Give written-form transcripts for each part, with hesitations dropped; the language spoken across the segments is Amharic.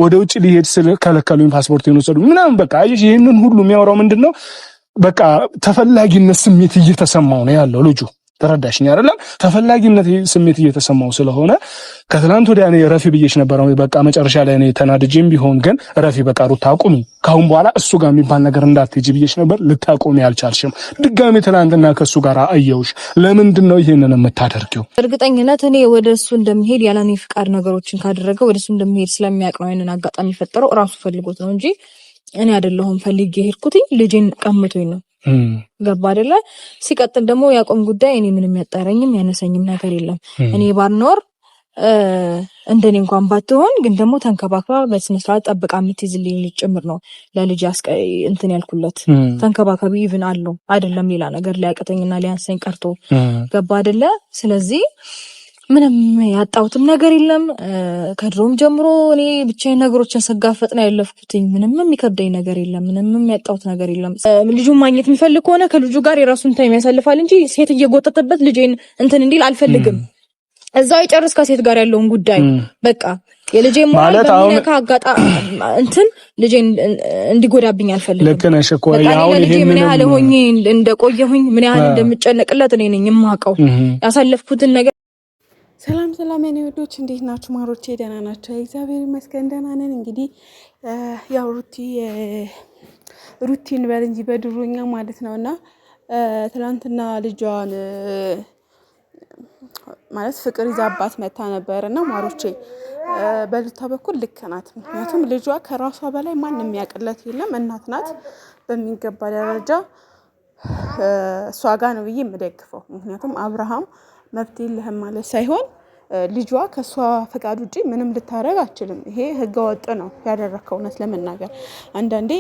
ወደ ውጭ ሊሄድ ስለ ከለከሉኝ ፓስፖርቴን ወሰዱ ምናምን በቃ አየሽ ይሄንን ሁሉ የሚያወራው ምንድነው በቃ ተፈላጊነት ስሜት እየተሰማው ነው ያለው ልጁ ተረዳሽኝ አይደለም ተፈላጊነት ስሜት እየተሰማው ስለሆነ ከትላንት ወዲያ እኔ ረፊ ብዬሽ ነበር በቃ መጨረሻ ላይ እኔ ተናድጄም ቢሆን ግን ረፊ በቃ ሩታ አቁሚ ካሁን በኋላ እሱ ጋር የሚባል ነገር እንዳትጂ ብዬሽ ነበር ልታቆሚ አልቻልሽም ድጋሜ ትላንትና ከሱ ጋር አየውሽ ለምንድን ነው ይሄንን የምታደርጊው እርግጠኝነት እኔ ወደሱ እንደምሄድ ያለኔ ፍቃድ ነገሮችን ካደረገ ወደሱ እንደምሄድ ስለሚያውቅ ነው አይነን አጋጣሚ ፈጠረው ራሱ ፈልጎት ነው እንጂ እኔ አይደለሁም ፈልጌ ሄድኩትኝ ልጄን ቀምቶኝ ነው ገባ አይደለ ሲቀጥል ደግሞ ያቆም ጉዳይ እኔ ምንም ያጣረኝም ያነሰኝም ነገር የለም እኔ ባልኖር እንደኔ እንኳን ባትሆን ግን ደግሞ ተንከባክባ በስነ ስርዓት ጠብቃ የምትይዝልኝ ጭምር ነው ለልጅ እንትን ያልኩለት ተንከባካቢ ኢቭን አለው አይደለም ሌላ ነገር ሊያቀተኝና ሊያንሰኝ ቀርቶ ገባ አይደለ ስለዚህ ምንም ያጣውትም ነገር የለም ከድሮም ጀምሮ እኔ ብቻዬን ነገሮችን ሰጋፈጥ ነው ያለፍኩትኝ ምንም የሚከብደኝ ነገር የለም ምንም ያጣውት ነገር የለም ልጁን ማግኘት የሚፈልግ ሆነ ከልጁ ጋር የራሱን ታይም ያሳልፋል እንጂ ሴት እየጎተተበት ልጄን እንትን እንዲል አልፈልግም እዛው ይጨርስ ከሴት ጋር ያለውን ጉዳይ በቃ የልጄ ማለት በሚነካ አጋጣ እንትን ልጄን እንዲጎዳብኝ አልፈልግም ልክ ነሽ እኮ ያው ልጄ ምን ያህል ሆኜ እንደቆየሁኝ ምን ያህል እንደምጨነቅለት እኔ ነኝ የማውቀው ያሳለፍኩትን ነገር ሰላም የኔ ወዶች እንዴት ናችሁ ማሮቼ ደህና ናችሁ እግዚአብሔር ይመስገን ደህና ነን እንግዲህ ያው ሩቲን በል እንጂ በድሮኛ ማለት ነውና ትላንትና ልጇን ማለት ፍቅር ይዛባት መታ ነበርና ማሮቼ በልታ በኩል ልክ ናት ምክንያቱም ልጇ ከራሷ በላይ ማንንም ያቀለት የለም እናት ናት በሚገባ ደረጃ እሷ ጋር ነው የምደግፈው ምክንያቱም አብርሃም መብት የለህም ማለት ሳይሆን ልጇ ከሷ ፈቃድ ውጪ ምንም ልታረግ አትችልም ይሄ ህገወጥ ነው ያደረከው እውነት ለመናገር አንዳንዴ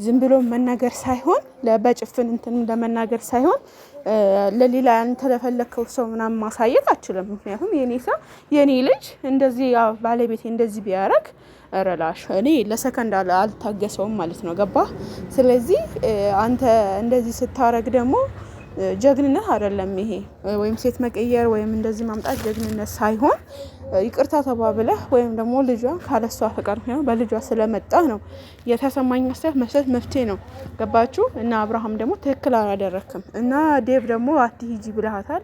ዝም ብሎ መናገር ሳይሆን ለበጭፍን እንትን ለመናገር ሳይሆን ለሌላ አንተ ለፈለከው ሰው ምናምን ማሳየት አትችልም ምክንያቱም የኔ ልጅ እንደዚህ ባለቤቴ እንደዚህ ቢያረግ ረላሽ እኔ ለሰከንድ አልታገሰውም ማለት ነው ገባ ስለዚህ አንተ እንደዚህ ስታረግ ደግሞ ጀግንነት አይደለም ይሄ ወይም ሴት መቀየር ወይም እንደዚህ ማምጣት ጀግንነት ሳይሆን ይቅርታ ተባብለህ ወይም ደግሞ ልጇ ካለሷ ፈቃድ ነው በልጇ ስለመጣ ነው የተሰማኝ መስጠት መፍትሄ ነው ገባችሁ እና አብርሃም ደግሞ ትክክል አላደረክም እና ዴቭ ደግሞ አትሂጂ ብለሃታል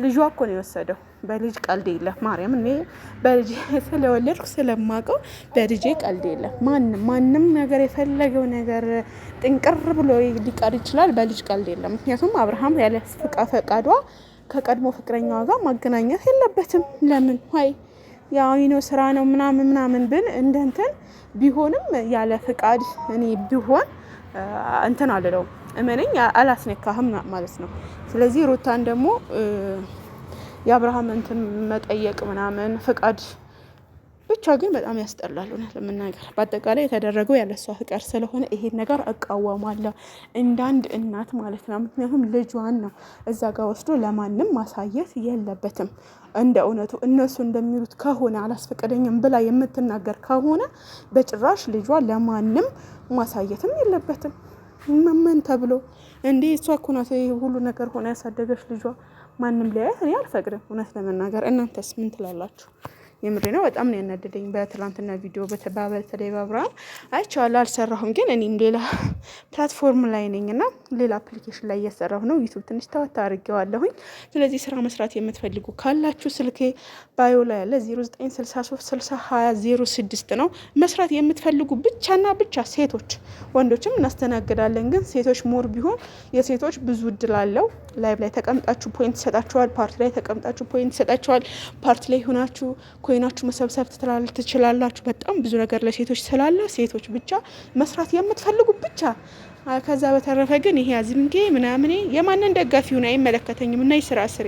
ልጇ እኮ ነው የወሰደው በልጅ ቀልድ የለም ማርያም እኔ በልጅ ስለወለድኩ ስለማቀው በልጅ ቀልድ የለም ማንንም ነገር የፈለገው ነገር ጥንቅር ብሎ ሊቀር ይችላል በልጅ ቀልድ የለም ምክንያቱም አብርሃም ያለ ፈቃዷ ከቀድሞ ፍቅረኛዋ ጋር ማገናኘት የለበትም ለምን ወይ ያው ነው ስራ ነው ምናምን ብን እንደንተን ቢሆንም ያለ ፈቃድ እኔ ቢሆን እንትን አለለው እመነኝ አላስነካህም ማለት ነው ስለዚህ ሩታን ደግሞ የአብርሃም እንትን መጠየቅ ምናምን ፍቃድ ብቻ ግን በጣም ያስጠላል እውነት ለመናገር በአጠቃላይ የተደረገው ያለሷ ፍቃድ ስለሆነ ይሄን ነገር አቃወማለሁ እንዳንድ እናት ማለት ነው ምክንያቱም ልጇን ነው እዛ ጋር ወስዶ ለማንም ማሳየት የለበትም እንደ እውነቱ እነሱ እንደሚሉት ከሆነ አላስፈቀደኝም ብላ የምትናገር ከሆነ በጭራሽ ልጇ ለማንም ማሳየትም የለበትም መመን ተብሎ እንዴ እሷ እኮ ናት ሁሉ ነገር ሆነ ያሳደገች ልጇ ማንንም ሊያየት እኔ አልፈቅድም እውነት ለመናገር እናንተስ ምን ትላላችሁ የምሬ ነው በጣም ነው ያናደደኝ በትላንትና ቪዲዮ በተለይ በአብርሃም አይቻለሁ አልሰራሁም ግን እኔም ሌላ ፕላትፎርም ላይ ነኝና ሌላ አፕሊኬሽን ላይ እየሰራሁ ነው ዩቲዩብ ትንሽ ተወታ አድርጌዋለሁኝ ስለዚህ ስራ መስራት የምትፈልጉ ካላችሁ ስልኬ ባዮ ላይ ያለ 0963602006 ነው መስራት የምትፈልጉ ብቻና ብቻ ሴቶች ወንዶችም እናስተናግዳለን ግን ሴቶች ሞር ቢሆን የሴቶች ብዙ እድል አለው ላይቭ ላይ ተቀምጣችሁ ፖይንት ሰጣችኋል ፓርት ላይ ተቀምጣችሁ ፖይንት ሰጣችኋል ፓርት ላይ ሆናችሁ ኮይናችሁ መሰብሰብ ትችላላችሁ በጣም ብዙ ነገር ለሴቶች ስላለ ሴቶች ብቻ መስራት የምትፈልጉ ብቻ ከዛ በተረፈ ግን ይሄ አዝምጌ ምናምን የማንን ደጋፊ ሆነ አይመለከተኝም እና ይስራ ስሪ